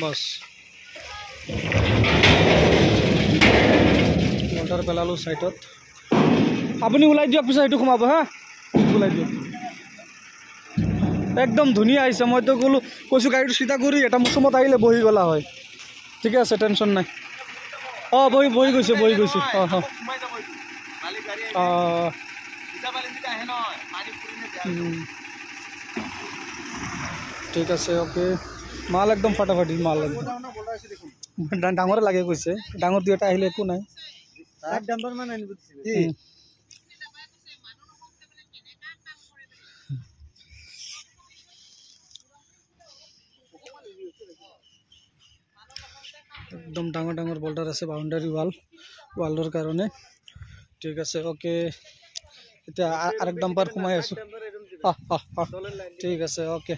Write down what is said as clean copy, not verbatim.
बस मोटर पेलालो साइडत अपनी उलाई दियक पिछा एटु खमाब हा उलाई दियक एकदम धुनिया आइছে মই তো কলো কইছো গাড়িটো সিধা কৰি এটা মুসমত আইলে বহি গলা হয় ঠিক আছে টেনশন নাই বহি গৈছে ঠিক আছে ওকে মাল একদম ফাটাফাটি মাল একদম ডাঙৰ লাগে কৈছে ডাঙৰ দুটা আহিলে একো নাই এক ডাম্পাৰ মান আনিব দিছিল কি एकदम डाঙৰ डाঙৰ बोल्डर আছে बाउंडारी वालर কাৰণে ঠিক আছে ওকে এটা আৰেক ডাম্পাৰ কমাই আছো ঠিক আছে ওকে